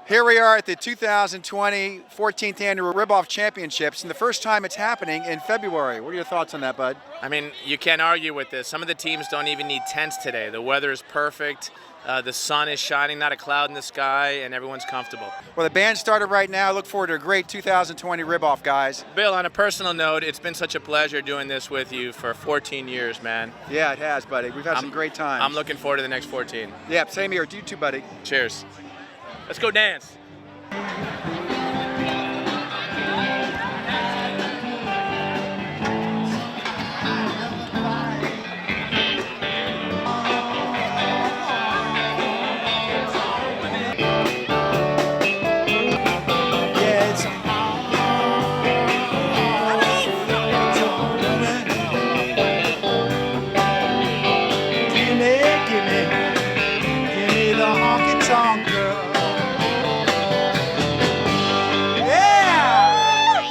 Here we are at the 2020 14th Annual Rib Off Championships, and the first time it's happening in February. What are your thoughts on that, bud? I mean, you can't argue with this. Some of the teams don't even need tents today. The weather is perfect. The sun is shining, not a cloud in the sky, and everyone's comfortable. Well, the band started right now. Look forward to a great 2020 Rib Off, guys. Bill, on a personal note, it's been such a pleasure doing this with you for 14 years, man. Yeah, it has, buddy. We've had some great times. I'm looking forward to the next 14. Yeah, same here. You too, buddy. Cheers. Let's go dance.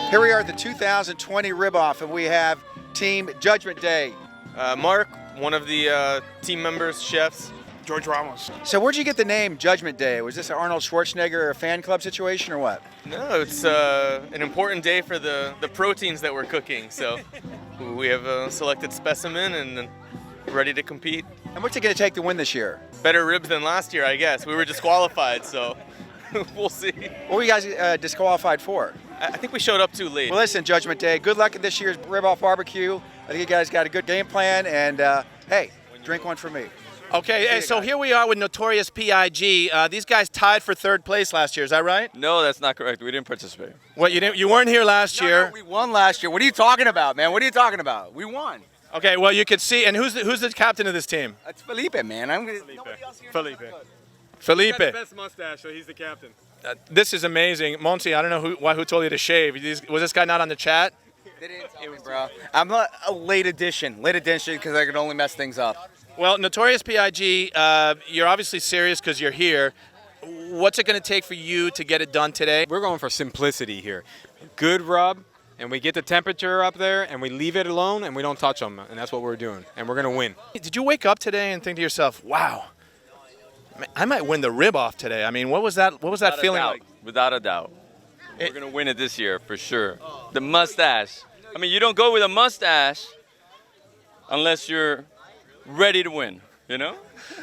Here we are at the 2020 Rib Off, and we have Team Judgment Day. Mark, one of the team members, chefs. George Ramos. So where'd you get the name Judgment Day? Was this an Arnold Schwarzenegger fan club situation or what? No, it's an important day for the proteins that we're cooking. So we have a selected specimen and ready to compete. And what's it going to take to win this year? Better ribs than last year, I guess. We were disqualified, so we'll see. What were you guys disqualified for? I think we showed up too late. Well, listen, Judgment Day, good luck at this year's Rib Off Barbecue. I think you guys got a good game plan, and hey, drink one for me. Okay, hey, so here we are with Notorious P.I.G. These guys tied for third place last year, is that right? No, that's not correct. We didn't participate. What, you weren't here last year? No, we won last year. What are you talking about, man? What are you talking about? We won. Okay, well, you could see, and who's the captain of this team? That's Felipe, man. Felipe. He's got the best mustache, so he's the captain. This is amazing. Monty, I don't know who told you to shave. Was this guy not on the chat? They didn't tell me, bro. I'm a late addition because I could only mess things up. Well, Notorious P.I.G., you're obviously serious because you're here. What's it going to take for you to get it done today? We're going for simplicity here. Good rub, and we get the temperature up there, and we leave it alone, and we don't touch them, and that's what we're doing, and we're going to win. Did you wake up today and think to yourself, wow, I might win the rib off today? I mean, what was that feeling like? Without a doubt. We're going to win it this year, for sure. The mustache. I mean, you don't go with a mustache unless you're ready to win, you know?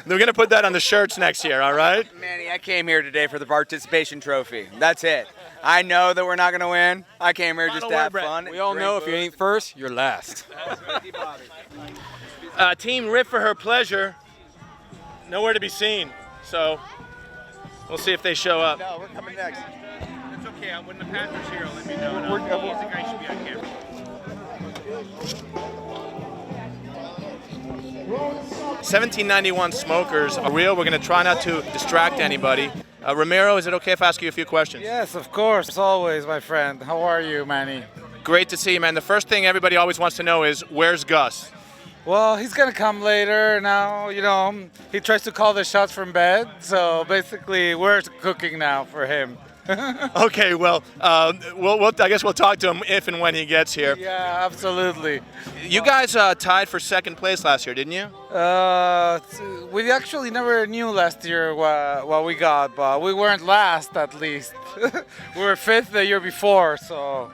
They're going to put that on the shirts next year, all right? Manny, I came here today for the participation trophy. That's it. I know that we're not going to win. I came here just to have fun. We all know if you ain't first, you're last. Team Rib for her pleasure, nowhere to be seen. So we'll see if they show up. No, we're coming next. It's okay. When the Panthers here, let me know. I think I should be on camera. 1791 smokers are real. We're going to try not to distract anybody. Ramiro, is it okay if I ask you a few questions? Yes, of course. Always, my friend. How are you, Manny? Great to see you, man. The first thing everybody always wants to know is, where's Gus? Well, he's going to come later now. You know, he tries to call the shots from bed. So basically, we're cooking now for him. Okay, well, I guess we'll talk to him if and when he gets here. Yeah, absolutely. You guys tied for second place last year, didn't you? We actually never knew last year what we got, but we weren't last at least. We were fifth the year before, so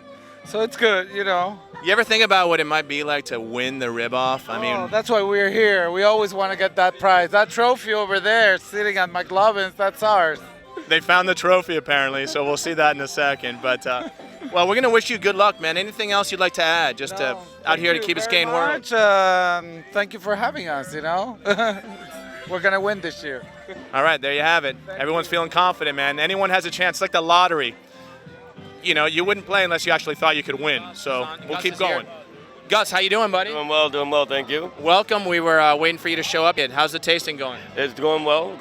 it's good, you know. You ever think about what it might be like to win the rib off? I mean, that's why we're here. We always want to get that prize. That trophy over there sitting at McLovin's, that's ours. They found the trophy apparently, so we'll see that in a second. But well, we're gonna wish you good luck, man. Anything else you'd like to add? Just out here to Key Biscayne World. Thank you for having us. You know, we're gonna win this year. All right, there you have it. Everyone's feeling confident, man. Anyone has a chance. It's like the lottery. You know, you wouldn't play unless you actually thought you could win. So we'll keep going. Gus, how you doing, buddy? Doing well, thank you. Welcome. We were waiting for you to show up. How's the tasting going? It's going well.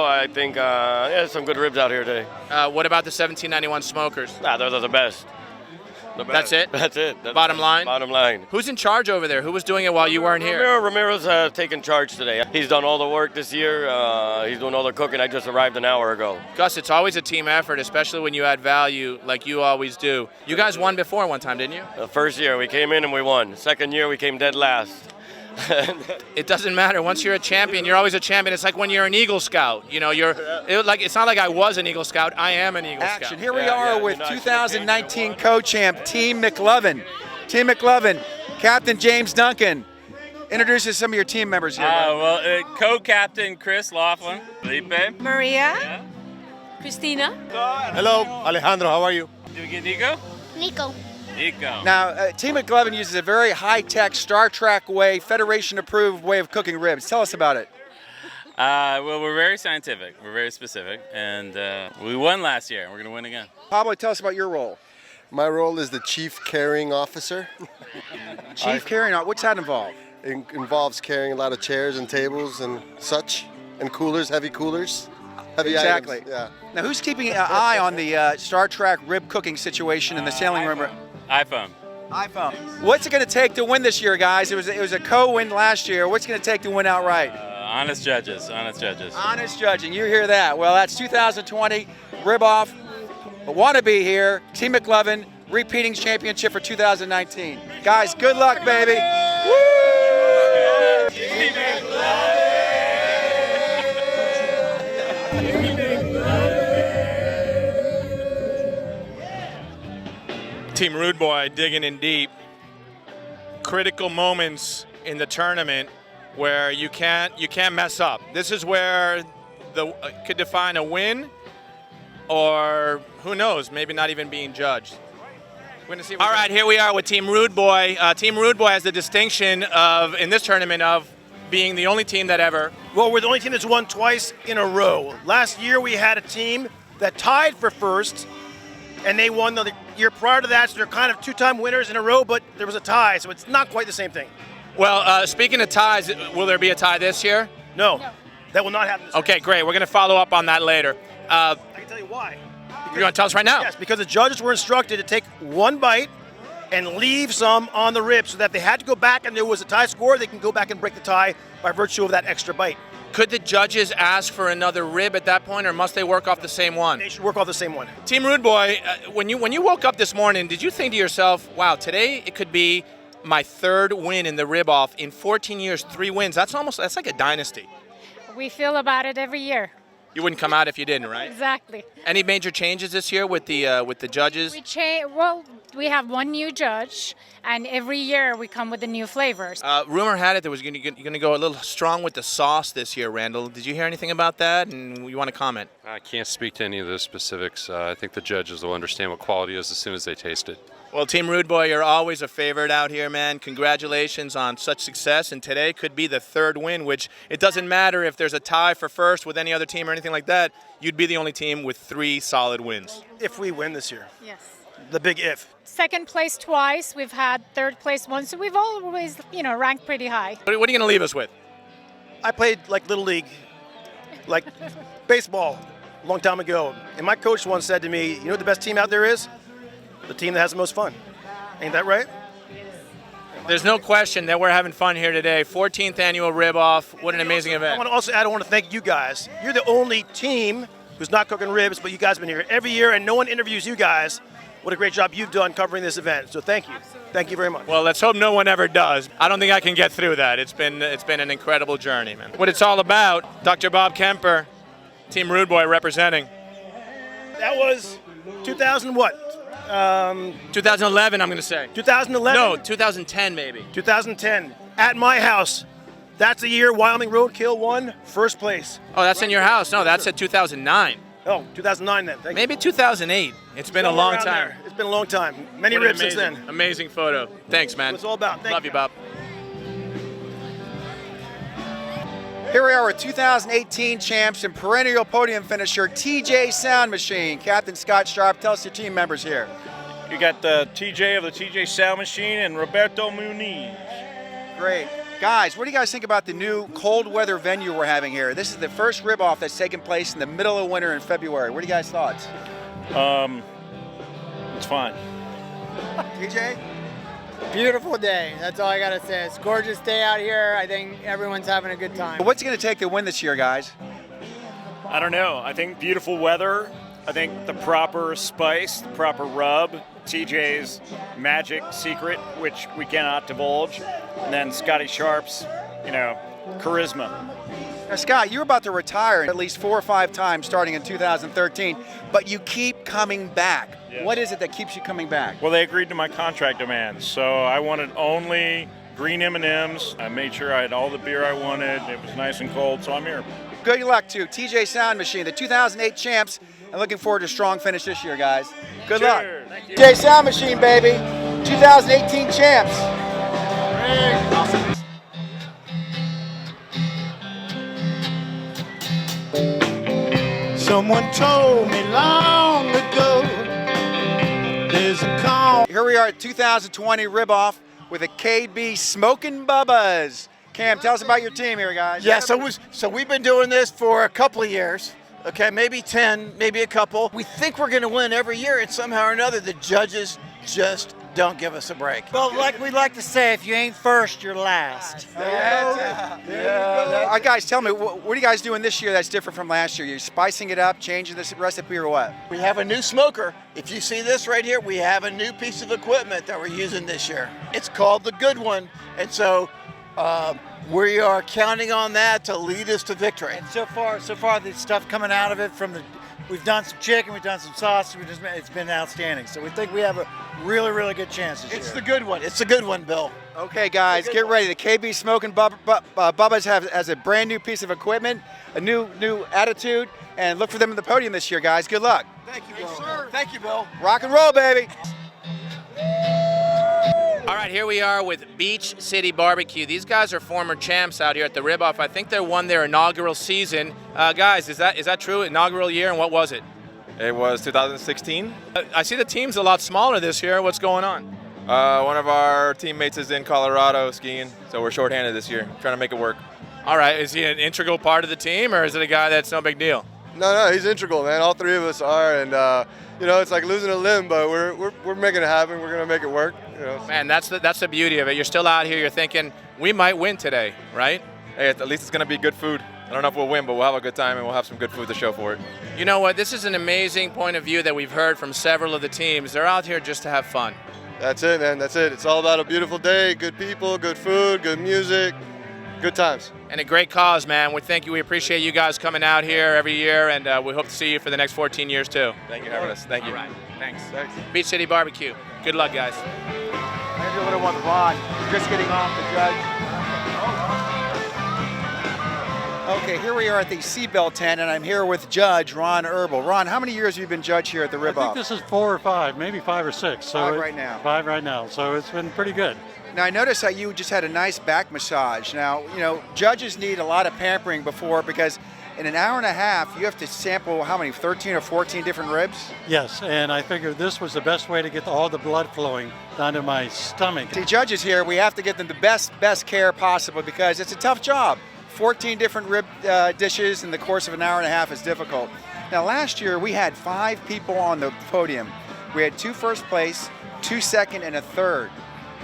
I think, some good ribs out here today. What about the 1791 smokers? Those are the best. That's it? That's it. Bottom line? Bottom line. Who's in charge over there? Who was doing it while you weren't here? Ramiro's taking charge today. He's done all the work this year. He's doing all the cooking. I just arrived an hour ago. Gus, it's always a team effort, especially when you add value like you always do. You guys won before one time, didn't you? The first year we came in and we won. Second year we came dead last. It doesn't matter. Once you're a champion, you're always a champion. It's like when you're an Eagle Scout. You know, it's not like I was an Eagle Scout. I am an Eagle Scout. Action. Here we are with 2019 co-champ Team McLovin. Team McLovin, Captain James Duncan. Introduce us some of your team members here. Co-captain Chris Laughlin, Felipe, Maria, Christina. Hello, Alejandro. How are you? Did we get Nico? Nico. Nico. Now, Team McLovin uses a very high-tech, Star Trek way, Federation-approved way of cooking ribs. Tell us about it. Well, we're very scientific. We're very specific, and we won last year. We're gonna win again. Pablo, tell us about your role. My role is the Chief Carrying Officer. Chief carrying on. What's that involve? It involves carrying a lot of chairs and tables and such, and coolers, heavy coolers. Heavy Exactly. items, yeah. Now, who's keeping an eye on the Star Trek rib cooking situation in the sailing room? iPhone. iPhone. What's it going to take to win this year, guys? It was a co-win last year. What's it going to take to win outright? Honest judges. Honest judges. Honest judging. You hear that? Well, that's 2020 Rib Off. Wannabe here. Team McLovin repeating championship for 2019. Guys, good luck, baby. Woo! Team Rude Boy digging in deep. Critical moments in the tournament where you can't mess up. This is where could define a win, or who knows, maybe not even being judged. All right, here we are with Team Rude Boy. Team Rude Boy has the distinction of, in this tournament, of being the only team that ever. Well, we're the only team that's won twice in a row. Last year we had a team that tied for first, and they won the year prior to that, so they're kind of two-time winners in a row, but there was a tie, so it's not quite the same thing. Well, speaking of ties, will there be a tie this year? No. That will not happen this Okay, great. We're going to follow up on that later. I can tell you why. You're going to tell us right now? Yes, because the judges were instructed to take one bite and leave some on the rib, so that they had to go back and there was a tie score, they can go back and break the tie by virtue of that extra bite. Could the judges ask for another rib at that point, or must they work off the same one? They should work off the same one. Team Rude Boy, when you woke up this morning, did you think to yourself, wow, today it could be my third win in the Rib Off in 14 years, 3 wins? That's like a dynasty. We feel about it every year. You wouldn't come out if you didn't, right? Exactly. Any major changes this year with the judges? We have one new judge, and every year we come with the new flavors. Rumor had it that you're going to go a little strong with the sauce this year, Randall. Did you hear anything about that? And you want to comment? I can't speak to any of those specifics. I think the judges will understand what quality is as soon as they taste it. Well, Team Rude Boy, you're always a favorite out here, man. Congratulations on such success, and today could be the third win, which it doesn't matter if there's a tie for first with any other team or anything like that. You'd be the only team with 3 solid wins. If we win this year. Yes. The big if. Second place twice. We've had third place once, so we've always, ranked pretty high. What are you going to leave us with? I played like Little League, like baseball, a long time ago. And my coach once said to me, you know what the best team out there is? The team that has the most fun. Ain't that right? There's no question that we're having fun here today. 14th annual Rib Off. What an amazing event. I want to thank you guys. You're the only team who's not cooking ribs, but you guys have been here every year, and no one interviews you guys. What a great job you've done covering this event. So thank you. Absolutely. Thank you very much. Well, let's hope no one ever does. I don't think I can get through that. It's been an incredible journey, man. What it's all about, Dr. Bob Kemper, Team Rude Boy representing. That was 2000 what? 2011, I'm going to say. 2011? No, 2010 maybe. 2010. At my house. That's the year Wyoming Roadkill won first place. Oh, that's in your house. No, that's at 2009. Oh, 2009 then. Thank maybe you. 2008. It's been a long time. There. It's been a long time. Many ribs since then. Amazing photo. Thanks, man. That's what it's all about. Love you, Bob. Here we are with 2018 champs and perennial podium finisher TJ Sound Machine. Captain Scott Sharp, tell us your team members here. You got the TJ of the TJ Sound Machine and Roberto Muniz. Great. Guys, what do you guys think about the new cold weather venue we're having here? This is the first Rib Off that's taken place in the middle of winter in February. What are you guys' thoughts? It's fine. TJ? Beautiful day. That's all I got to say. It's a gorgeous day out here. I think everyone's having a good time. What's it going to take to win this year, guys? I don't know. I think beautiful weather, I think the proper spice, the proper rub, TJ's magic secret, which we cannot divulge, and then Scotty Sharp's, charisma. Now, Scott, you're about to retire at least 4 or 5 times starting in 2013, but you keep coming back. Yes. What is it that keeps you coming back? Well, they agreed to my contract demands, so I wanted only green M&Ms. I made sure I had all the beer I wanted. It was nice and cold, so I'm here. Good luck to TJ Sound Machine, the 2008 champs, and looking forward to a strong finish this year, guys. Good luck. Thank you. TJ Sound Machine, baby. 2018 champs. Awesome. Someone told me long ago there's a call. Here we are at 2020 Rib Off with a KB Smokin' Bubbas. Cam, tell us about your team here, guys. Yeah, so we've been doing this for a couple of years. Okay, maybe 10, maybe a couple. We think we're going to win every year, and somehow or another, the judges just don't give us a break. Well, like we like to say, if you ain't first, you're last. Guys, tell me, what are you guys doing this year that's different from last year? You're spicing it up, changing this recipe, or what? We have a new smoker. If you see this right here, we have a new piece of equipment that we're using this year. It's called the Good One, and so we are counting on that to lead us to victory. And so far, the stuff coming out of it we've done some chicken, we've done some sausage, it's been outstanding. So we think we have a really, really good chance this year. It's the good one. It's the good one, Bill. Okay, guys, get ready. The KB Smokin' Bubbas has a brand new piece of equipment, a new attitude, and look for them on the podium this year, guys. Good luck. Thank you, Bill. Yes, sir. Thank you, Bill. Rock and roll, baby. All right, here we are with Beach City Barbecue. These guys are former champs out here at the Rib Off. I think they won their inaugural season. Guys, is that true? Inaugural year, and what was it? It was 2016. I see the team's a lot smaller this year. What's going on? One of our teammates is in Colorado skiing, so we're shorthanded this year, trying to make it work. All right, is he an integral part of the team, or is it a guy that's no big deal? No, he's integral, man. All three of us are, and it's like losing a limb, but we're making it happen. We're gonna make it work. Man, that's the beauty of it. You're still out here. You're thinking we might win today, right? Hey, at least it's gonna be good food. I don't know if we'll win, but we'll have a good time and we'll have some good food to show for it. You know what? This is an amazing point of view that we've heard from several of the teams. They're out here just to have fun. That's it, man. That's it. It's all about a beautiful day, good people, good food, good music, good times. And a great cause, man. We appreciate you guys coming out here every year, and we hope to see you for the next 14 years too. Thank you for having us. Thank you. All right. Thanks. Beach City Barbecue. Good luck, guys. Maybe a little one with Ron. Just getting off the judge. Okay, here we are at the Seatbelt tent, and I'm here with Judge Ron Herbal. Ron, how many years have you been judge here at the Rib Off? I think this is 4 or 5, maybe 5 or 6. So 5 right now. 5 right now, so it's been pretty good. Now, I noticed that you just had a nice back massage. Now, judges need a lot of pampering because in an hour and a half, you have to sample, how many, 13 or 14 different ribs? Yes, and I figured this was the best way to get all the blood flowing down to my stomach. See, judges here, we have to get them the best care possible because it's a tough job. 14 different rib dishes in the course of an hour and a half is difficult. Now, last year, we had 5 people on the podium. We had 2 first place, 2 second, and a third.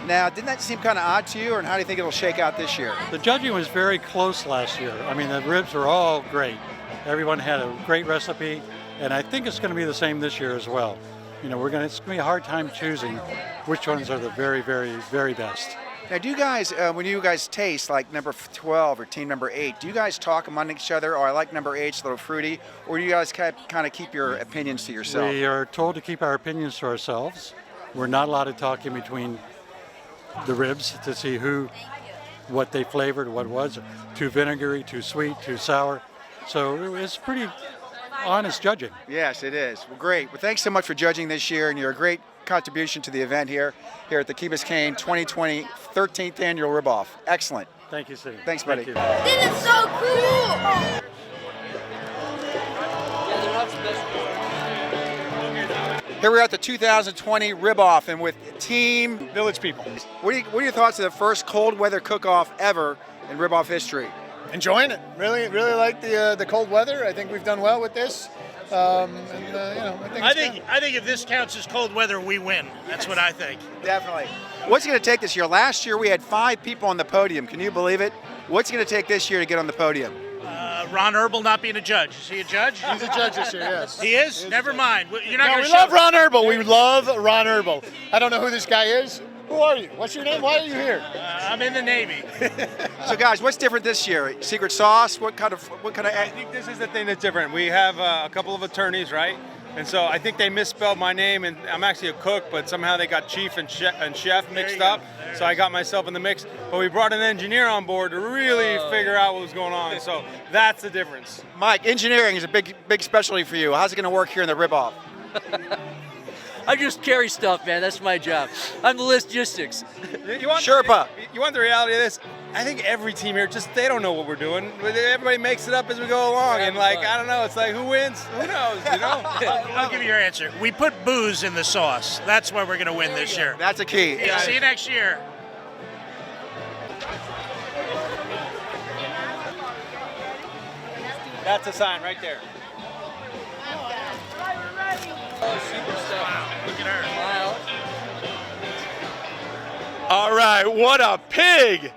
Now, didn't that seem kind of odd to you, or how do you think it'll shake out this year? The judging was very close last year. I mean, the ribs were all great. Everyone had a great recipe, and I think it's going to be the same this year as well. It's going to be a hard time choosing which ones are the very, very, very best. Now, do you guys, when you guys taste like number 12 or team number 8, do you guys talk among each other, or I like number 8, it's a little fruity, or do you guys kind of keep your opinions to yourself? We are told to keep our opinions to ourselves. We're not allowed to talk in between the ribs to see what they flavored, what was too vinegary, too sweet, too sour. So it's pretty honest judging. Yes, it is. Well, great. Well, thanks so much for judging this year, and you're a great contribution to the event here at the Key Biscayne 2020 13th Annual Rib Off. Excellent. Thank you, Steve. Thanks, buddy. Thank you. This is so cool! Here we're at the 2020 Rib Off, and with Team Village People. What are your thoughts of the first cold weather cook-off ever in Rib Off history? Enjoying it. Really like the cold weather. I think we've done well with this. I think if this counts as cold weather, we win. That's what I think. Definitely. What's it going to take this year? Last year we had 5 people on the podium. Can you believe it? What's it going to take this year to get on the podium? Ron Herbal not being a judge. Is he a judge? He's a judge this year, yes. He is? Never mind. You're not No, going we to love Ron Herbal. We love Ron Herbal. I don't know who this guy is. Who are you? What's your name? Why are you here? I'm in the Navy. So guys, what's different this year? Secret sauce? What kind of? I think this is the thing that's different. We have a couple of attorneys, right? And so I think they misspelled my name, and I'm actually a cook, but somehow they got chief and chef mixed up. So I got myself in the mix. But we brought an engineer on board to really figure out what was going on. So that's the difference. Mike, engineering is a big specialty for you. How's it going to work here in the Rib Off? I just carry stuff, man. That's my job. I'm the logistics. Sherpa. You want the reality of this? I think every team here, they don't know what we're doing. Everybody makes it up as we go along. And I don't know, it's like, who wins? Who knows, you know? I'll give you your answer. We put booze in the sauce. That's why we're going to win this year. That's a key. Yeah, see you next year. That's a sign right there. Look at her. All right, what a pig.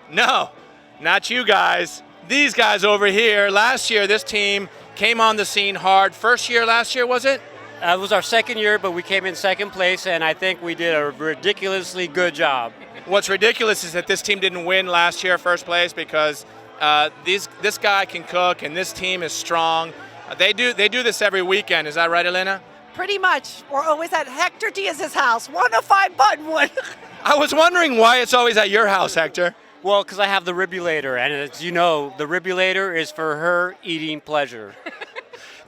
No, not you guys. These guys over here. Last year, this team came on the scene hard. First year last year, was it? It was our second year, but we came in second place, and I think we did a ridiculously good job. What's ridiculous is that this team didn't win last year first place because this guy can cook and this team is strong. They do this every weekend. Is that right, Elena? Pretty much. We're always at Hector Diaz's house, 105 Buttonwood. I was wondering why it's always at your house, Hector. Well, because I have the ribulator, and as you know, the ribulator is for her eating pleasure.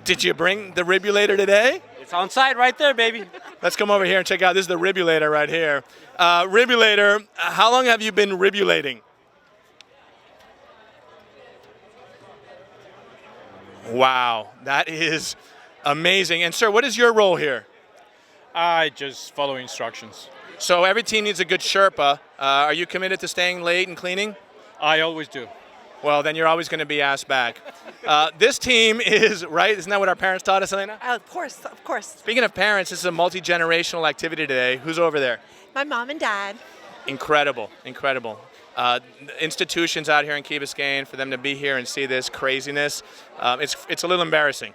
Did you bring the ribulator today? It's on site right there, baby. Let's come over here and check out. This is the ribulator right here. Ribulator, how long have you been ribulating? Wow, that is amazing. And sir, what is your role here? I just follow instructions. So every team needs a good Sherpa. Are you committed to staying late and cleaning? I always do. Well, then you're always going to be asked back. This team is, right? Isn't that what our parents taught us, Elena? Of course, of course. Speaking of parents, this is a multi-generational activity today. Who's over there? My mom and dad. Incredible, incredible. Institutions out here in Key Biscayne, for them to be here and see this craziness, it's a little embarrassing.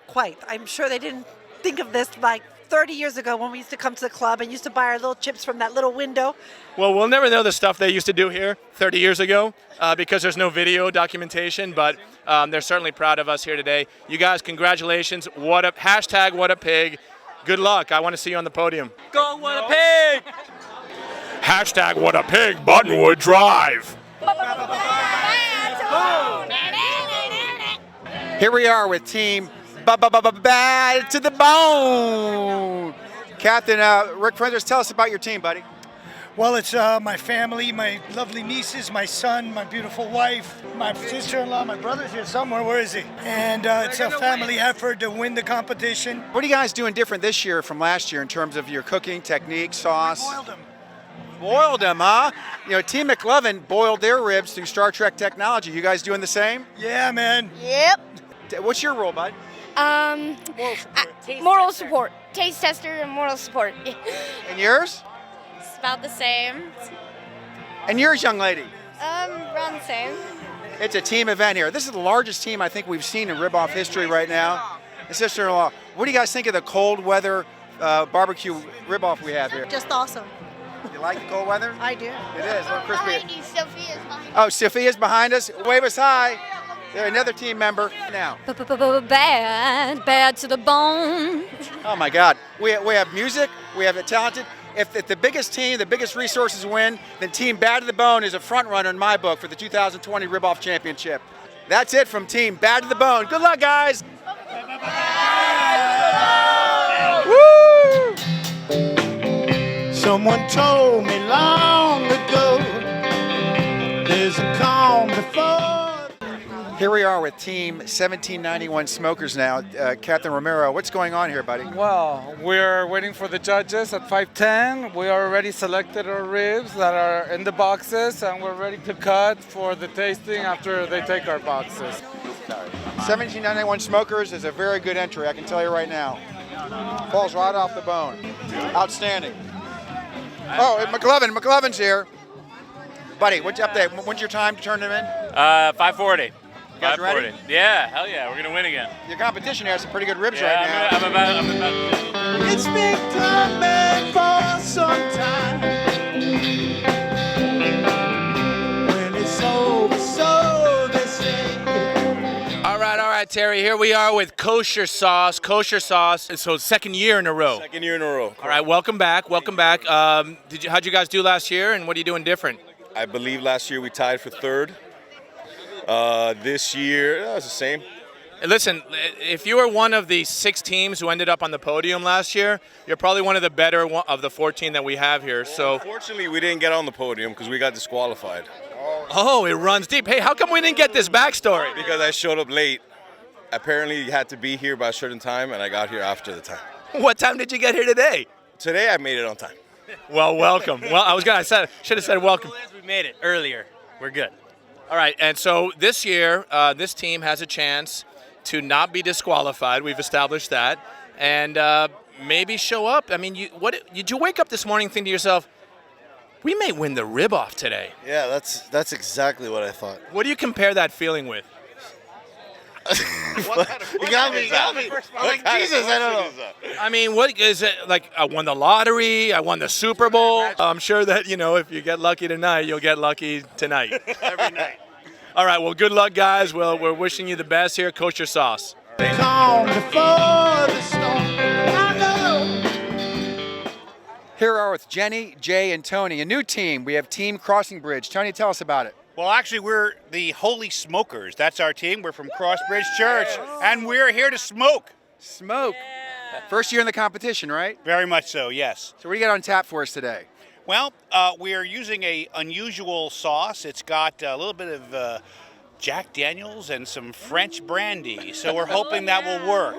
Quite. I'm sure they didn't think of this like 30 years ago when we used to come to the club and used to buy our little chips from that little window. Well, we'll never know the stuff they used to do here 30 years ago because there's no video documentation, but they're certainly proud of us here today. You guys, congratulations. What a pig. Good luck. I want to see you on the podium. Go, what a pig! What a pig, Buttonwood Drive. Here we are with team Bad to the Bone. Captain Rick Prentice, tell us about your team, buddy. Well, it's my family, my lovely nieces, my son, my beautiful wife, my sister-in-law, my brother's here somewhere. Where is he? And it's a family effort to win the competition. What are you guys doing different this year from last year in terms of your cooking technique, sauce? Boiled them, huh? You know, Team McLovin boiled their ribs through Star Trek technology. You guys doing the same? Yeah, man. Yep. What's your role, bud? Moral support. Taste tester and moral support. And yours? It's about the same. And yours, young lady? Around the same. It's a team event here. This is the largest team I think we've seen in Rib Off history right now. And sister-in-law, what do you guys think of the cold weather barbecue Rib Off we have here? Just awesome. You like the cold weather? I do. It is, a little crispy. Behind you, Sophia's behind you. Oh, Sophia's behind us. Wave us hi. They're another team member now. Bad to the bone. Oh my God. We have music. We have it talented. If the biggest team, the biggest resources win, then Team Bad to the Bone is a front runner in my book for the 2020 Rib Off Championship. That's it from Team Bad to the Bone. Good luck, guys. Woo! Someone told me long ago there's a calm before. Here we are with Team 1791 Smokers now. Captain Romero, what's going on here, buddy? Well, we're waiting for the judges at 5:10. We already selected our ribs that are in the boxes, and we're ready to cut for the tasting after they take our boxes. 1791 Smokers is a very good entry, I can tell you right now. Falls right off the bone. Outstanding. Oh, McLovin's here. Buddy, what's up there? When's your time to turn them in? 5:40. You guys ready? Yeah, hell yeah, we're gonna win again. Your competition has some pretty good ribs right now. I'm about. It's been coming for some time. When it's over, so they say. All right, Terry. Here we are with Kosher Sauce. Kosher Sauce. So second year in a row. Second year in a row. All right, welcome back. Welcome back. How'd you guys do last year, and what are you doing different? I believe last year we tied for third. This year, it was the same. Listen, if you were one of the 6 teams who ended up on the podium last year, you're probably one of the better of the 14 that we have here. So, unfortunately, we didn't get on the podium because we got disqualified. Oh, it runs deep. Hey, how come we didn't get this backstory? Because I showed up late. Apparently, you had to be here by a certain time, and I got here after the time. What time did you get here today? Today, I made it on time. Well, welcome. Well, I should have said welcome. We made it earlier. We're good. All right, and so this year, this team has a chance to not be disqualified. We've established that, and maybe show up. I mean, did you wake up this morning thinking to yourself, we may win the rib off today? Yeah, that's exactly what I thought. What do you compare that feeling with? You got me. I'm like, Jesus, I don't know. I mean, what is it like? I won the lottery. I won the Super Bowl. I'm sure that, if you get lucky tonight, you'll get lucky tonight. Every night. All right, well, good luck, guys. Well, we're wishing you the best here. Kosher Sauce. Calm before the storm. I know. Here we are with Jenny, Jay, and Tony. A new team. We have Team Crossing Bridge. Tony, tell us about it. Well, actually, we're the Holy Smokers. That's our team. We're from Crossbridge Church, and we're here to smoke. Smoke. First year in the competition, right? Very much so, yes. So what do you got on tap for us today? Well, we are using a unusual sauce. It's got a little bit of Jack Daniels and some French brandy, so we're hoping that will work.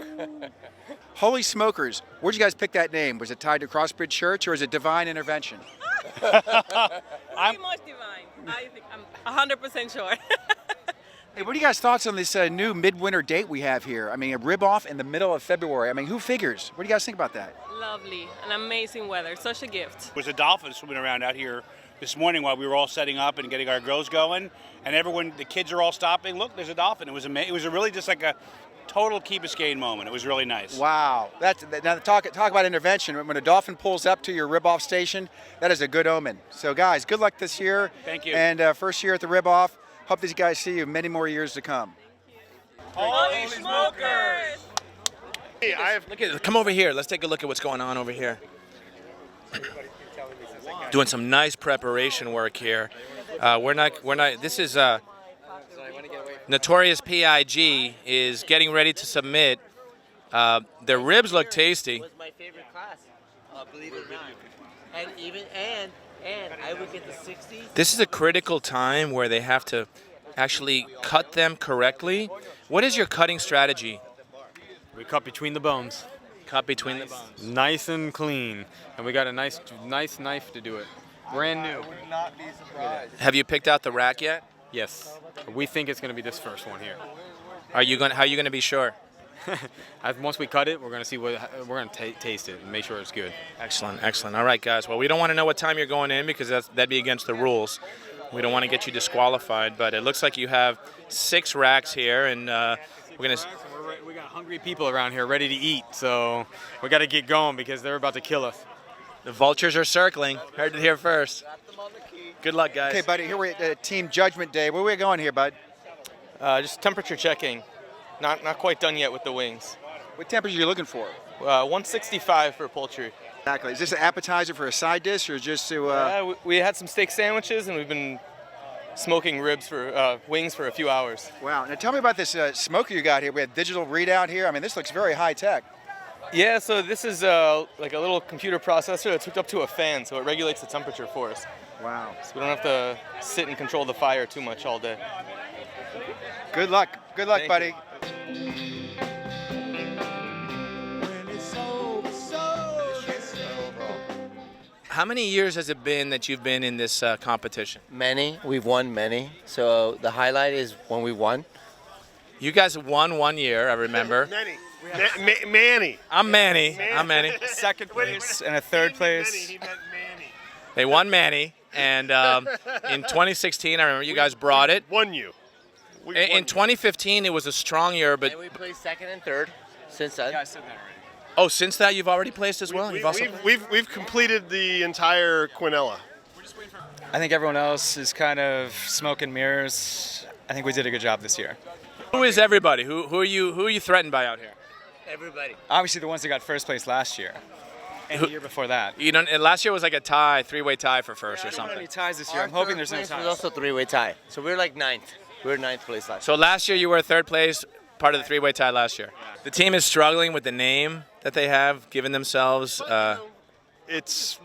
Holy Smokers. Where'd you guys pick that name? Was it tied to Crossbridge Church, or is it divine intervention? Pretty much divine. I think I'm 100% sure. Hey, what are you guys' thoughts on this new midwinter date we have here? I mean, a rib off in the middle of February. I mean, who figures? What do you guys think about that? Lovely, an amazing weather, such a gift. There was a dolphin swimming around out here this morning while we were all setting up and getting our grills going, and the kids are all stopping. Look, there's a dolphin. It was amazing. It was really just like a total Key Biscayne moment. It was really nice. Wow. Now talk about intervention. When a dolphin pulls up to your rib off station, that is a good omen. So guys, good luck this year. Thank you. And first year at the rib off. Hope these guys see you many more years to come. Holy Smokers! Come over here. Let's take a look at what's going on over here. Doing some nice preparation work here. This is Notorious P.I.G. is getting ready to submit. Their ribs look tasty. Was my favorite class, believe it or not. And I would get the 60. This is a critical time where they have to actually cut them correctly. What is your cutting strategy? We cut between the bones. Cut between the bones. Nice and clean. And we got a nice knife to do it. Brand new. I would not be surprised. Have you picked out the rack yet? Yes. We think it's going to be this first one here. How are you going to be sure? Once we cut it, we're going to see we're going to taste it and make sure it's good. Excellent, excellent. All right, guys. Well, we don't want to know what time you're going in because that'd be against the rules. We don't want to get you disqualified, but it looks like you have 6 racks here, and we're going to... We got hungry people around here ready to eat, so we got to get going because they're about to kill us. The vultures are circling. Heard it here first. Good luck, guys. Okay, buddy, here we're at Team Judgment Day. Where are we going here, bud? Just temperature checking. Not quite done yet with the wings. What temperature are you looking for? 165 for poultry. Exactly. Is this an appetizer for a side dish or just to... We had some steak sandwiches, and we've been smoking wings for a few hours. Wow. Now tell me about this smoker you got here. We have digital readout here. I mean, this looks very high tech. Yeah, so this is like a little computer processor that's hooked up to a fan, so it regulates the temperature for us. Wow. So we don't have to sit and control the fire too much all day. Good luck. Good luck, buddy. How many years has it been that you've been in this competition? Many. We've won many. So the highlight is when we won. You guys won 1 year, I remember. Manny. I'm Manny. I'm Manny. Second place and a third place. They won Manny, and in 2016, I remember you guys brought it. Won you. In 2015, it was a strong year, but And we placed second and third since then. Yeah, I said that already. oh, since that you've already placed as well. We've completed the entire Quinella. I think everyone else is kind of smoke and mirrors. I think we did a good job this year. Who is everybody? Who are you threatened by out here? Everybody. Obviously, the ones that got first place last year and the year before that. You know, and last year was like a tie, three-way tie for first or I don't something. have any ties this year. I'm hoping there's no It ties. was also three-way tie. So we're like ninth. We were ninth place last So last year you were third place, part of the three-way tie last year. The team is struggling with the name that they have given themselves. It's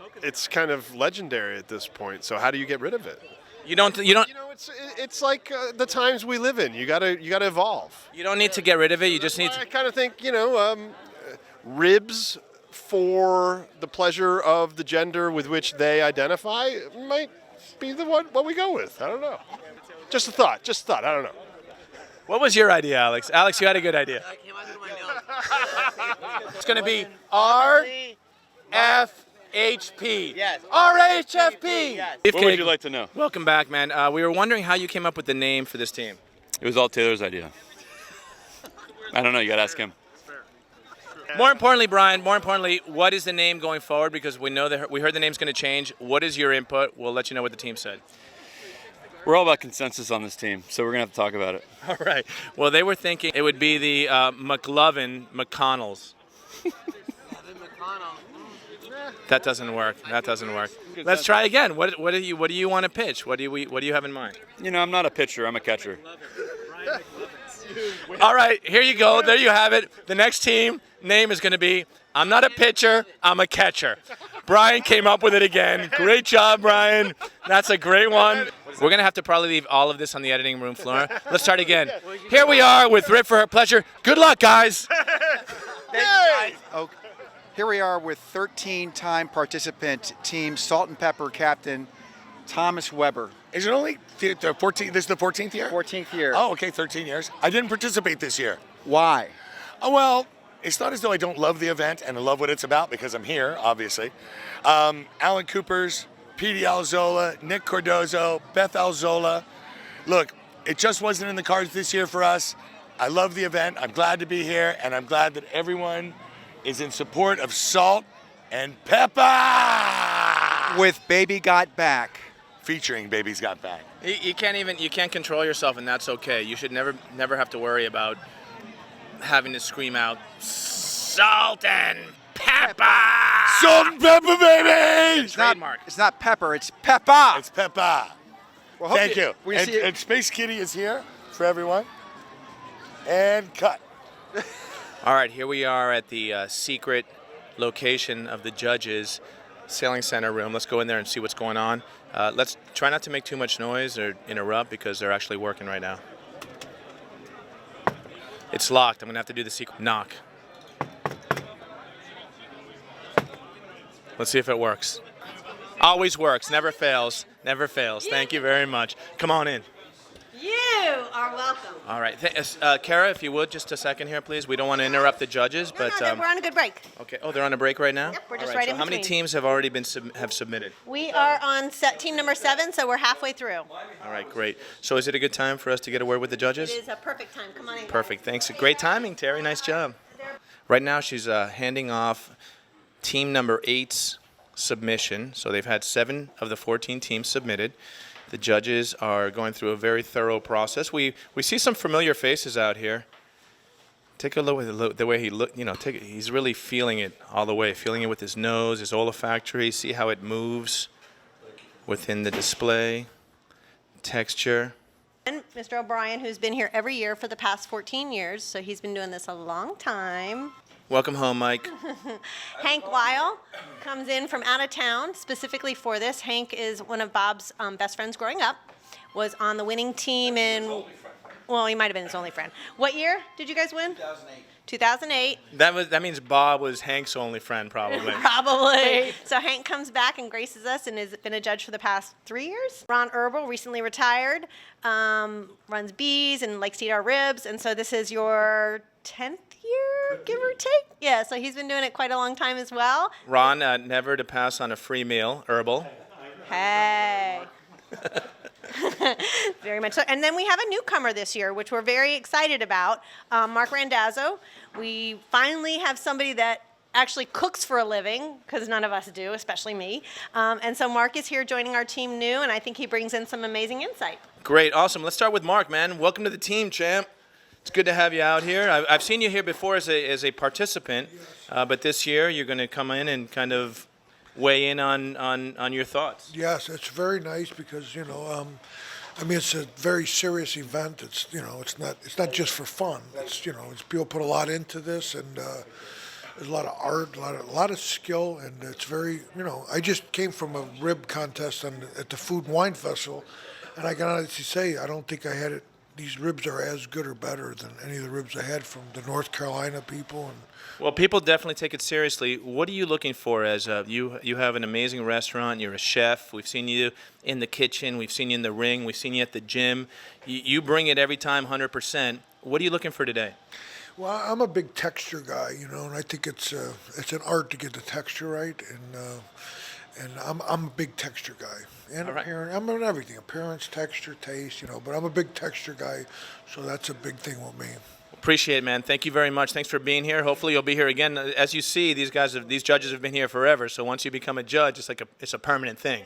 kind of legendary at this point. So how do you get rid of it? You don't. It's like the times we live in. You gotta evolve. You don't need to get rid of it. You just need I kind of think ribs for the pleasure of the gender with which they identify might be the one what we go with. I don't know. Just a thought. I don't know. What was your idea, Alex? Alex, you had a good idea. It's going to be RFHP. Yes. RHFP. Yes. What would you like to know? Welcome back, man. We were wondering how you came up with the name for this team. It was all Taylor's idea. I don't know. You got to ask him. More importantly, Brian, what is the name going forward? Because we heard the name's going to change. What is your input? We'll let you know what the team said. We're all about consensus on this team, so we're going to have to talk about it. All right. Well, they were thinking it would be the McLovin McConnells. That doesn't work. Let's try again. What do you want to pitch? What do you have in mind? You know, I'm not a pitcher. I'm a catcher. All right, here you go. There you have it. The next team name is going to be I'm not a pitcher, I'm a catcher. Brian came up with it again. Great job, Brian. That's a great one. We're going to have to probably leave all of this on the editing room floor. Let's start again. Here we are with Rib for Her Pleasure. Good luck, guys. Okay. Here we are with 13-time participant team Salt and Pepper captain Thomas Weber. Is it only the 14th? This is the 14th year? 14th year. Oh, okay, 13 years. I didn't participate this year. Why? Oh, well, it's not as though I don't love the event and I love what it's about because I'm here, obviously. Alan Coopers, P.D. Alzola, Nick Cordozo, Beth Alzola. Look, it just wasn't in the cards this year for us. I love the event. I'm glad to be here, and I'm glad that everyone is in support of Salt and Pepper. With Baby Got Back. Featuring Baby's Got Back. You can't control yourself, and that's okay. You should never have to worry about having to scream out Salt and Pepper. Salt and Pepper, baby. It's not pepper. It's Peppa. It's Peppa. Well, Thank you. And Space Kitty is here for everyone. And cut. All right, here we are at the secret location of the judges' sailing center room. Let's go in there and see what's going on. Let's try not to make too much noise or interrupt because they're actually working right now. It's locked. I'm going to have to do the secret knock. Let's see if it works. Always works. Never fails. Never fails. Thank you very much. Come on in. You are welcome. All right. Kara, if you would, just a second here, please. We don't want to interrupt the judges, but No, we're on a good break. okay. Oh, they're on a break right now? Yep, we're just All right so in how many between. teams have already been have submitted? We are on team number 7, so we're halfway through. All right, great. So is it a good time for us to get a word with the judges? It is a perfect time. Come on in. Perfect. Thanks. Great timing, Terry. Nice job. Right now, she's handing off team number 8's submission. So they've had 7 of the 14 teams submitted. The judges are going through a very thorough process. We see some familiar faces out here. Take a look at the way he look. He's really feeling it all the way, feeling it with his nose, his olfactory. See how it moves within the display, texture. And Mr. O'Brien, who's been here every year for the past 14 years, so he's been doing this a long time. Welcome home, Mike. Hank Weil comes in from out of town specifically for this. Hank is one of Bob's best friends growing up, was on the winning team in, well, he might have been his only friend. What year did you guys win? 2008. That means Bob was Hank's only friend, probably. Probably. So Hank comes back and graces us and has been a judge for the past 3 years. Ron Herbal, recently retired, runs Bees and likes to eat our ribs. And so this is your 10th year, give or take? Yeah, so he's been doing it quite a long time as well. Ron, never to pass on a free meal, Herbal. Hey. Very much so. And then we have a newcomer this year, which we're very excited about, Mark Randazzo. We finally have somebody that actually cooks for a living, because none of us do, especially me. And so Mark is here joining our team new, and I think he brings in some amazing insight. Great, awesome. Let's start with Mark, man. Welcome to the team, champ. It's good to have you out here. I've seen you here before as a participant, but this year you're going to come in and kind of weigh in on your thoughts. Yes, it's very nice because, I mean, it's a very serious event. It's, it's not just for fun. It's, it's people put a lot into this, and there's a lot of art, a lot of skill, and it's very, I just came from a rib contest at the Food and Wine Festival, and I can honestly say I don't think I had it. These ribs are as good or better than any of the ribs I had from the North Carolina people. Well, people definitely take it seriously. What are you looking for as you have an amazing restaurant, you're a chef, we've seen you in the kitchen, we've seen you in the ring, we've seen you at the gym. You bring it every time 100%. What are you looking for today? Well, I'm a big texture guy, and I think it's an art to get the texture right, and I'm a big texture guy. And appearance, I'm on everything, appearance, texture, taste, but I'm a big texture guy, so that's a big thing with me. Appreciate it, man. Thank you very much. Thanks for being here. Hopefully you'll be here again. As you see, these judges have been here forever, so once you become a judge, it's a permanent thing.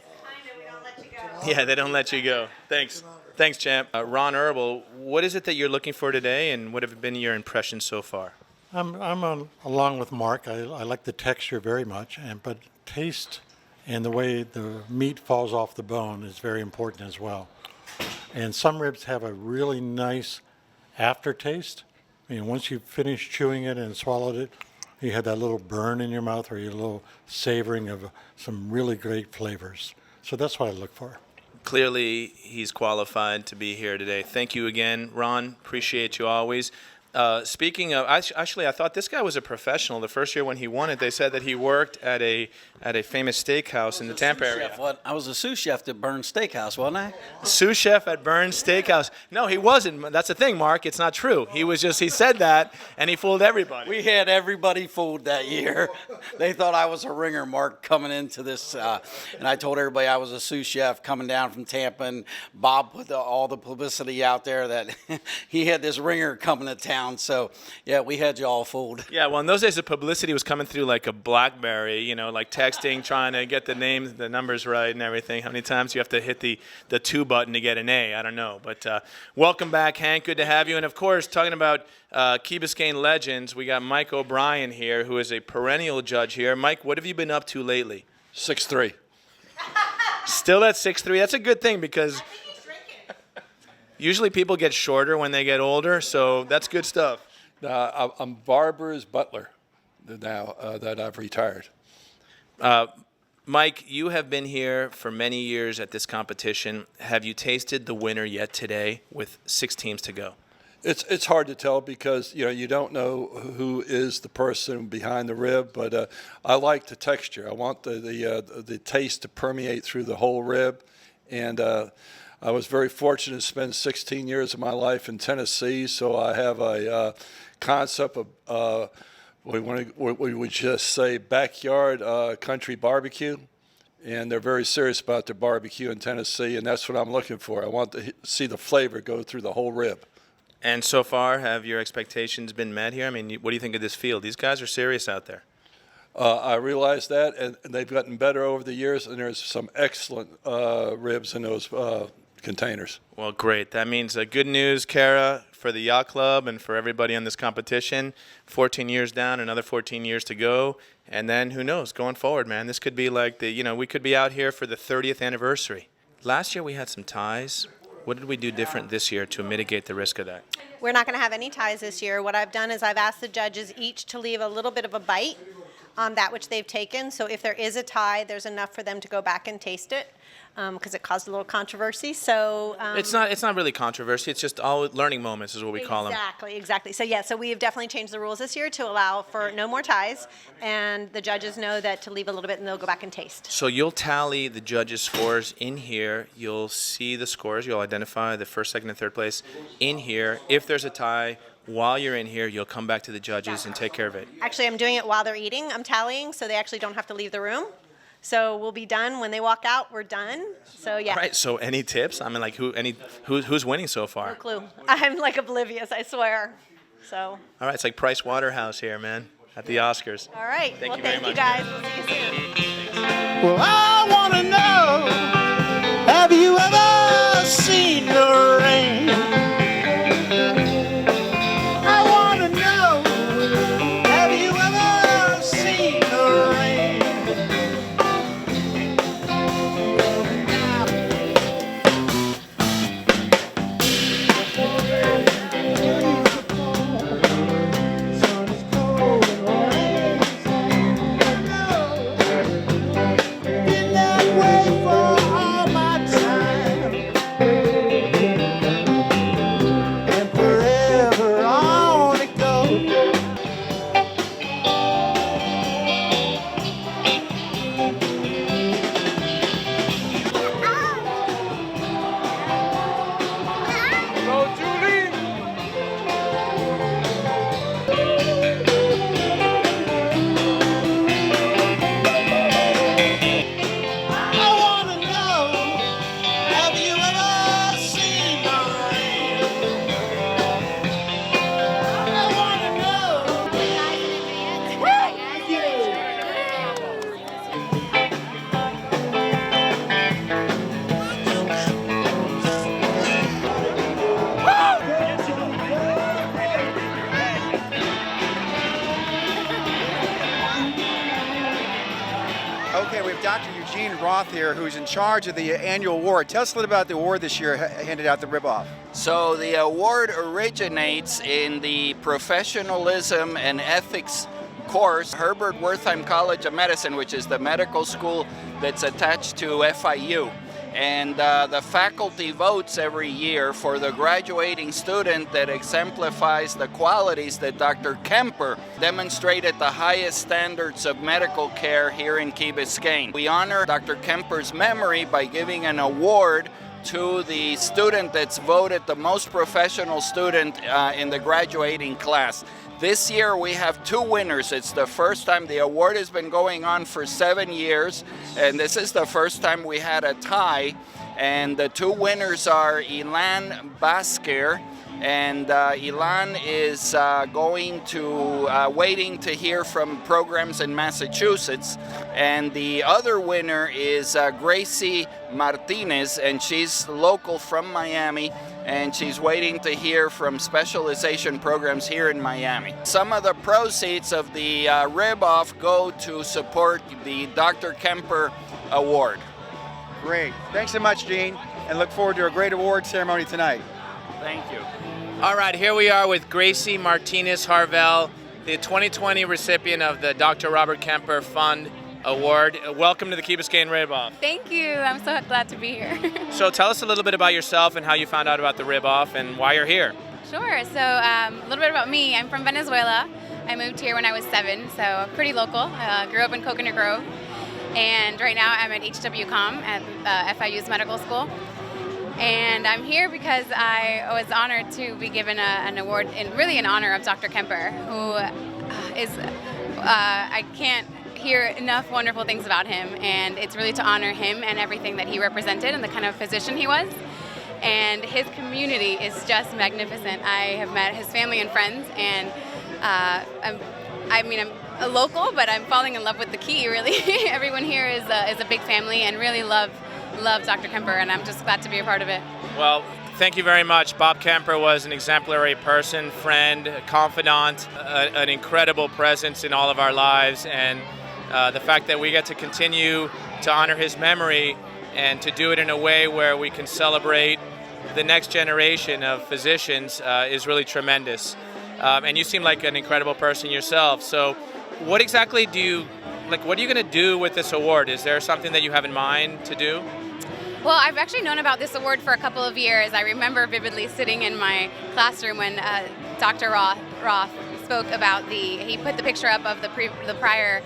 Yeah, they don't let you go. Thanks. Thanks, champ. Ron Herbal, what is it that you're looking for today, and what have been your impressions so far? I'm along with Mark. I like the texture very much, but taste and the way the meat falls off the bone is very important as well. And some ribs have a really nice aftertaste. I mean, once you finish chewing it and swallowed it, you have that little burn in your mouth or your little savoring of some really great flavors. So that's what I look for. Clearly, he's qualified to be here today. Thank you again, Ron. Appreciate you always. Speaking of, actually, I thought this guy was a professional. The first year when he won it, they said that he worked at a famous steakhouse in the Tampa area. I was a sous chef at Burns Steakhouse, wasn't I? Sous chef at Burns Steakhouse. No, he wasn't. That's the thing, Mark. It's not true. He said that, and he fooled everybody. We had everybody fooled that year. They thought I was a ringer, Mark, coming into this. And I told everybody I was a sous chef coming down from Tampa, and Bob put all the publicity out there that he had this ringer coming to town. So, yeah, we had you all fooled. Yeah, well, in those days, the publicity was coming through like a BlackBerry, like texting, trying to get the names, the numbers right and everything. How many times you have to hit the 2 button to get an A? I don't know. But welcome back, Hank. Good to have you. And, of course, talking about Key Biscayne legends, we got Mike O'Brien here, who is a perennial judge here. Mike, what have you been up to lately? 6'3". Still at 6'3". That's a good thing because usually people get shorter when they get older, so that's good stuff. I'm Barber's butler now that I've retired. Mike, you have been here for many years at this competition. Have you tasted the winner yet today with 6 teams to go? It's hard to tell because you don't know who is the person behind the rib, but I like the texture. I want the taste to permeate through the whole rib, and I was very fortunate to spend 16 years of my life in Tennessee, so I have a concept of we would just say backyard country barbecue, and they're very serious about their barbecue in Tennessee, and that's what I'm looking for. I want to see the flavor go through the whole rib. And so far, have your expectations been met here? I mean, what do you think of this field? These guys are serious out there. I realize that, and they've gotten better over the years, and there's some excellent ribs in those containers. Well, great. That means good news, Kara, for the Yacht Club and for everybody on this competition. 14 years down, another 14 years to go. And then who knows, going forward, man, this could be like we could be out here for the 30th anniversary. Last year we had some ties. What did we do different this year to mitigate the risk of that? We're not going to have any ties this year. What I've done is I've asked the judges each to leave a little bit of a bite on that which they've taken. So if there is a tie, there's enough for them to go back and taste it. Because it caused a little controversy. So it's not really controversy. It's just all learning moments is what we call them. Exactly. So yeah, so we have definitely changed the rules this year to allow for no more ties, and the judges know that to leave a little bit, and they'll go back and taste. So you'll tally the judges' scores in here. You'll see the scores. You'll identify the first, second, and third place in here. If there's a tie, while you're in here, you'll come back to the judges and take care of it. Actually, I'm doing it while they're eating. I'm tallying, so they actually don't have to leave the room. So we'll be done when they walk out. We're done. So yeah. All right. So any tips? I mean, like who's winning so No far? clue. I'm like oblivious, I swear. So. All right. It's like Price Waterhouse here, man, at the Oscars. All right. Thank you Thank very you much. guys. We'll see you soon. Well, I want to know, have you ever seen the rain? I want to know, have you ever seen the rain? Been that way for all my time, and forever I want to go. Go, Julie! I want to know, have you ever seen the rain? I want to know. Okay, we have Dr. Eugene Roth here, who's in charge of the annual award. Tell us a little about the award this year handed out, the Rib Off. So the award originates in the Professionalism and Ethics course, Herbert Wertheim College of Medicine, which is the medical school that's attached to FIU. And the faculty votes every year for the graduating student that exemplifies the qualities that Dr. Kemper demonstrated the highest standards of medical care here in Key Biscayne. We honor Dr. Kemper's memory by giving an award to the student that's voted the most professional student in the graduating class. This year we have two winners. It's the first time. The award has been going on for 7 years, and this is the first time we had a tie. And the two winners are Ilan Basker, and Ilan is waiting to hear from programs in Massachusetts. And the other winner is Gracie Martinez, and she's local from Miami, and she's waiting to hear from specialization programs here in Miami. Some of the proceeds of the Rib Off go to support the Dr. Kemper Award. Great. Thanks so much, Gene, and look forward to a great award ceremony tonight. Thank you. All right, here we are with Gracie Martinez Harvell, the 2020 recipient of the Dr. Robert Kemper Fund Award. Welcome to the Key Biscayne Rib Off. Thank you. I'm so glad to be here. So tell us a little bit about yourself and how you found out about the Rib Off and why you're here. Sure. So a little bit about me. I'm from Venezuela. I moved here when I was 7, so pretty local. Grew up in Coconut Grove. And right now I'm at HWCOM at FIU's medical school. And I'm here because I was honored to be given an award, really in honor of Dr. Kemper, who is, I can't hear enough wonderful things about him, and it's really to honor him and everything that he represented and the kind of physician he was. And his community is just magnificent. I have met his family and friends, and I'm a local, but I'm falling in love with the Key, really. Everyone here is a big family and really love Dr. Kemper, and I'm just glad to be a part of it. Well, thank you very much. Bob Kemper was an exemplary person, friend, confidant, an incredible presence in all of our lives, and the fact that we get to continue to honor his memory and to do it in a way where we can celebrate the next generation of physicians is really tremendous. And you seem like an incredible person yourself. So what exactly what are you going to do with this award? Is there something that you have in mind to do? Well, I've actually known about this award for a couple of years. I remember vividly sitting in my classroom when Dr. Roth spoke about he put the picture up of the prior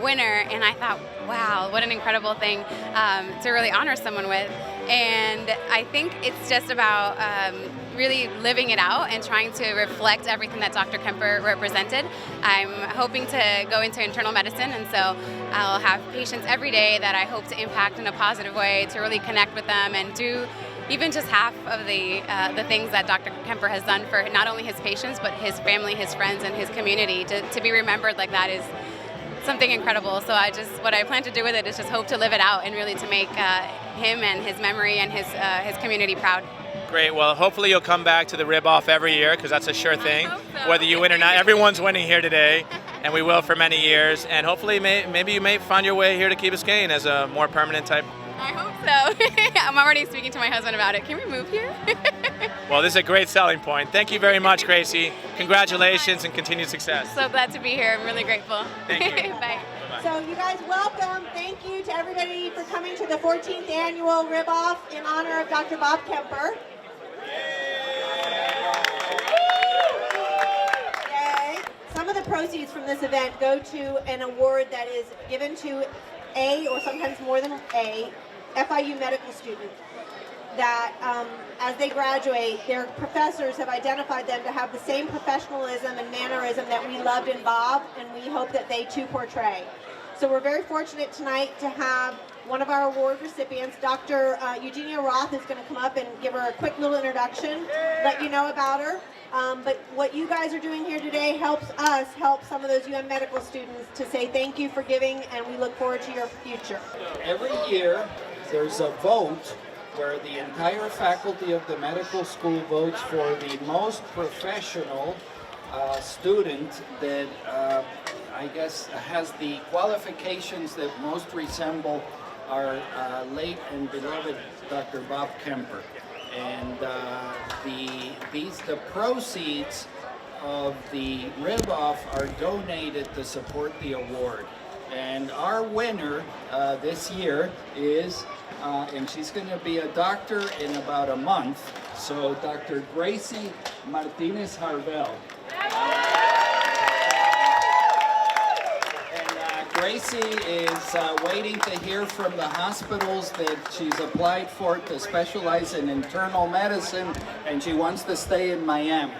winner, and I thought, wow, what an incredible thing to really honor someone with. And I think it's just about really living it out and trying to reflect everything that Dr. Kemper represented. I'm hoping to go into internal medicine, and so I'll have patients every day that I hope to impact in a positive way, to really connect with them and do even just half of the things that Dr. Kemper has done for not only his patients, but his family, his friends, and his community. To be remembered like that is something incredible. So what I plan to do with it is just hope to live it out and really to make him and his memory and his community proud. Great. Well, hopefully you'll come back to the Rib Off every year, because that's a sure thing. Whether you win or not, everyone's winning here today, and we will for many years. And hopefully, maybe you may find your way here to Key Biscayne as a more permanent type. I hope so. I'm already speaking to my husband about it. Can we move here? Well, this is a great selling point. Thank you very much, Gracie. Congratulations and continued success. So glad to be here. I'm really grateful. Thank you. Bye. So you guys, welcome. Thank you to everybody for coming to the 14th annual Rib Off in honor of Dr. Bob Kemper. Yay. Some of the proceeds from this event go to an award that is given to a, or sometimes more than a, FIU medical student that as they graduate, their professors have identified them to have the same professionalism and mannerism that we loved in Bob, and we hope that they too portray. So we're very fortunate tonight to have one of our award recipients, Dr. Eugenia Roth, is going to come up and give her a quick little introduction, let you know about her. But what you guys are doing here today helps us help some of those UM medical students to say thank you for giving, and we look forward to your future. Every year, there's a vote where the entire faculty of the medical school votes for the most professional student that I guess has the qualifications that most resemble our late and beloved Dr. Bob Kemper. And the proceeds of the Rib Off are donated to support the award. And our winner this year is, and she's going to be a doctor in about a month, so Dr. Gracie Martinez-Harvell. Gracie is waiting to hear from the hospitals that she's applied for to specialize in internal medicine, and she wants to stay in Miami.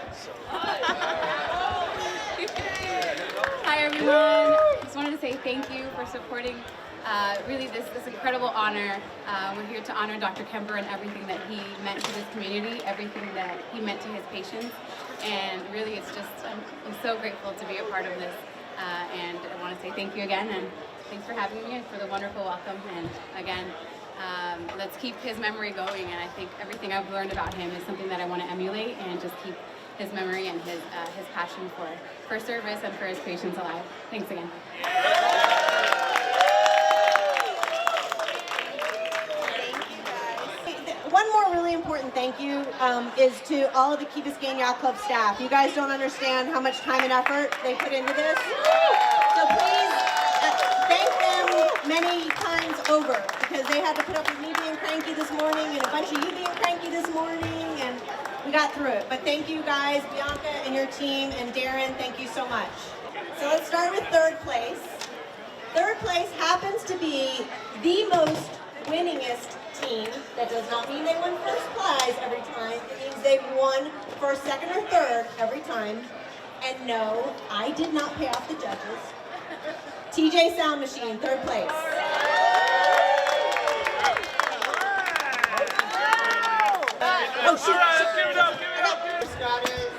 Hi everyone. Just wanted to say thank you for supporting really this incredible honor. We're here to honor Dr. Kemper and everything that he meant to this community, everything that he meant to his patients, and really it's just, I'm so grateful to be a part of this. And I want to say thank you again, and thanks for having me and for the wonderful welcome. And again, let's keep his memory going. And I think everything I've learned about him is something that I want to emulate and just keep his memory and his passion for service and for his patients alive. Thanks again. One more really important thank you is to all of the Key Biscayne Yacht Club staff. You guys don't understand how much time and effort they put into this. So please thank them many times over, because they had to put up with me being cranky this morning and a bunch of you being cranky this morning, and we got through it. But thank you guys, Bianca and your team, and Darren, thank you so much. So let's start with third place. Third place happens to be the most winningest team. That does not mean they won first prize every time. It means they won first, second, or third every time. And no, I did not pay off the judges. TJ Sound Machine, third place. Oh, shoot. Scott is,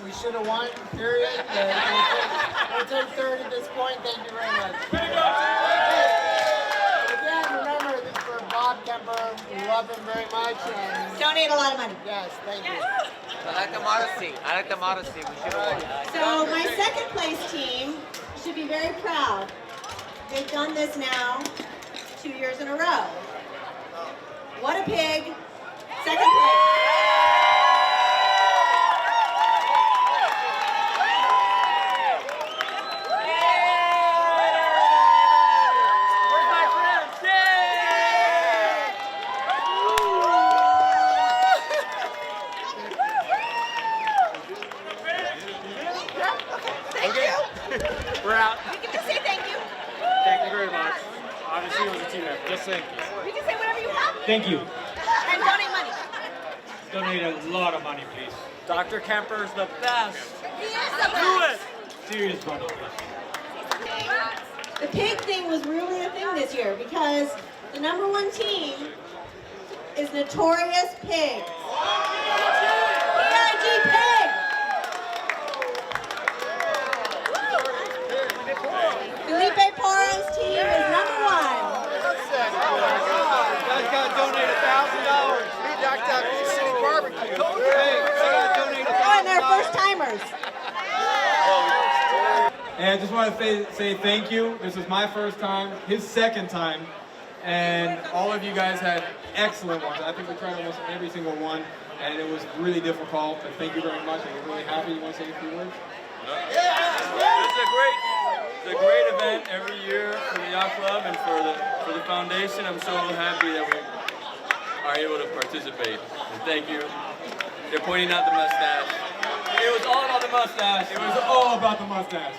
we should have won, period. We'll take third at this point. Thank you very much. Again, remember, this is for Bob Kemper. We love him very much. And donate a lot of money. Yes, thank you. I like the modesty. We should have won. So my second place team should be very proud. They've done this now 2 years in a row. What a pig. Second place. We're out. We can just say thank you. Thank you very much. Obviously, it was a team effort. Just thank you. We can say whatever you want. Thank you. And donate money. Donate a lot of money, please. Dr. Kemper is the best. He is the Do it. Serious money, please. The pig thing was really a thing this year because the #1 team is Notorious Pigs. P.I.G. Pig. Felipe Porro's team is #1. You guys got to donate $1,000. We knocked out Key City Barbecue. Hey, I got to donate $1,000. Oh, and they're first timers. And I just want to say thank you. This was my first time, his second time, and all of you guys had excellent ones. I think we tried almost every single one, and it was really difficult, but thank you very much. I'm really happy. You want to say a few words? It's a great event every year for the Yacht Club and for the foundation. I'm so happy that we are able to participate. And thank you. They're pointing out the mustache. It was all about the mustache. It was all about the mustache.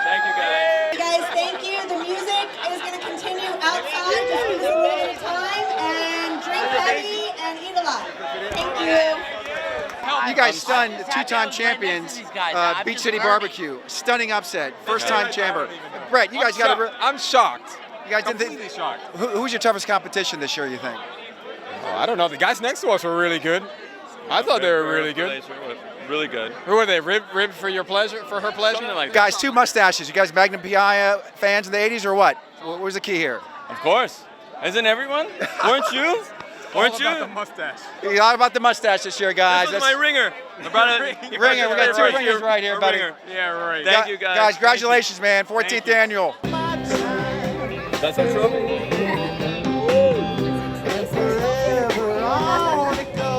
Thank you, guys. Guys, thank you. The music is going to continue outside. Just give us a little bit of time and drink heavy and eat a lot. Thank you. You guys stunned the two-time champions, Beach City Barbecue. Stunning upset. First-time chamber. Brett, you guys got to... I'm shocked. You guys didn't Completely shocked. Who's your toughest competition this year, you think? I don't know. The guys next to us were really good. I thought they were really good. Really good. Who are they? Rib for your pleasure? For her pleasure? Something like that. Guys, 2 mustaches. You guys Magnum P.I. fans in the 80s or what? Where's the key here? Of course. Isn't everyone? Weren't you? Weren't you? All about the mustache. You all about the mustache this year, guys. This is my ringer. I brought it. Ringer. We got 2 ringers right here, buddy. Yeah, right. Thank you, guys. Guys, congratulations, man. 14th annual. That's our trophy. Forever I wanna go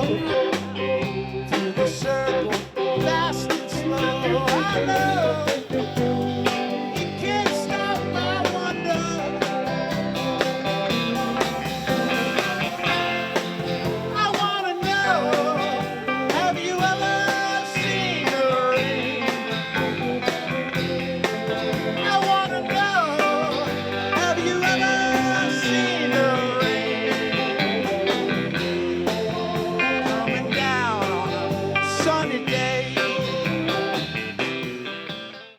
to the circle, fast and slow. I know.